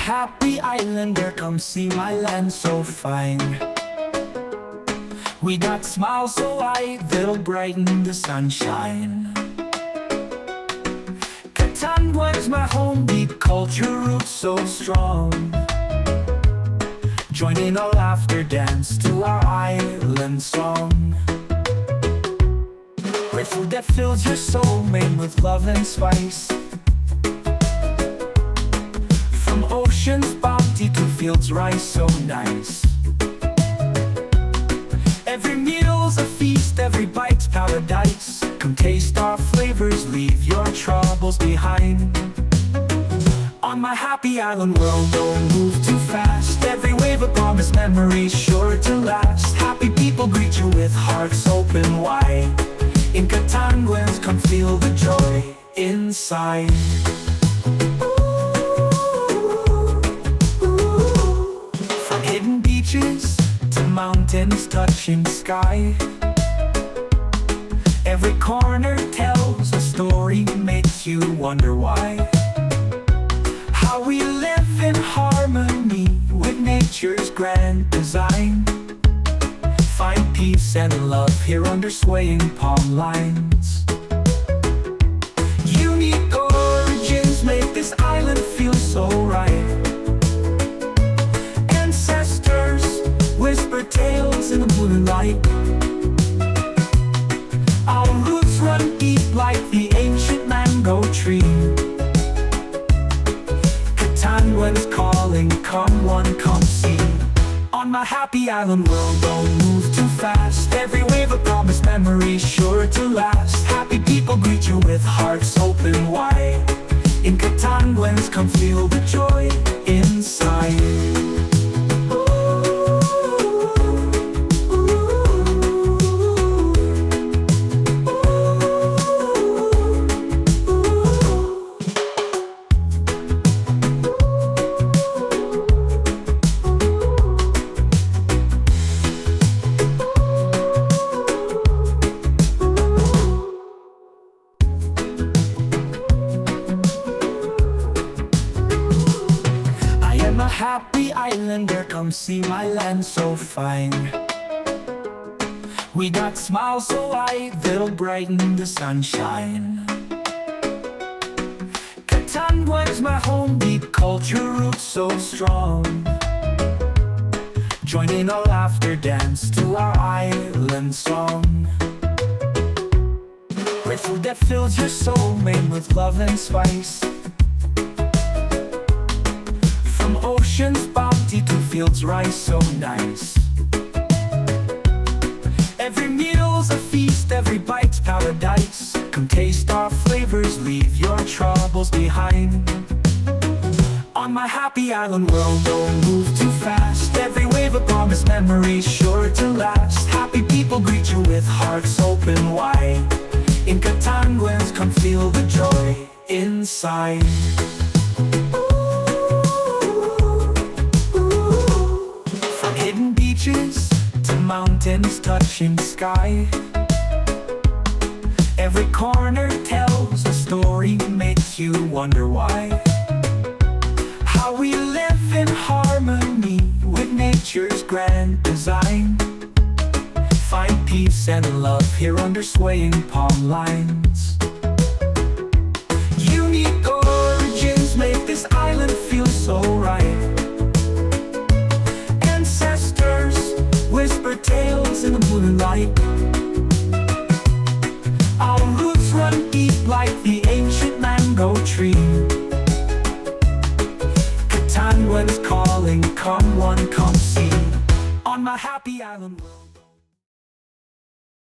happy islander, come see my land so fine. We got smiles so wide that'll brighten the sunshine. Katanduan's my home, deep culture roots so strong. Join in our laughter, dance to our island song. Great food that fills your soul, made with love and spice. From ocean's bounty to fields rice so nice. Every meal's a feast, every bite's paradise. Come taste our flavors, leave your troubles behind. On my happy island world, don't move too fast. Every wave a promise, memories sure to last. Happy people greet you with hearts open wide. In Katanduans, come feel the joy inside. From hidden beaches to mountains touching sky, every corner tells a story, makes you wonder why. How we live in harmony with nature's grand design. Find peace and love here under swaying palm lines. Unique origins make this island feel so right. Ancestors whisper tales in the moonlight. Our roots run deep like the ancient mango tree. Katanduan's calling, come one, come see. On my happy island world, don't move too fast. Every wave a promise, memories sure to last. Happy people greet you with hearts open wide. In Katanduans, come feel the joy inside. Happy islander, come see my land so fine. We got smiles so wide that'll brighten the sunshine. Katanduan's my home, deep culture roots so strong. Join in our laughter, dance to our island song. Great food that fills your soul, made with love and spice. From ocean's bounty to fields rice so nice. Every meal's a feast, every bite's paradise. Come taste our flavors, leave your troubles behind. On my happy island world, don't move too fast. Every wave a promise, memories sure to last. Happy people greet you with hearts open wide. In Katanduans, come feel the joy inside. Hidden beaches to mountains touching sky, every corner tells a story, makes you wonder why. How we live in harmony with nature's grand design. Find peace and love here under swaying palm lines. Unique origins make this island feel so right. Whisper tales in the moonlight. Our roots run deep like the ancient mango tree. Katanduan's calling, come one, come see. On my happy island world.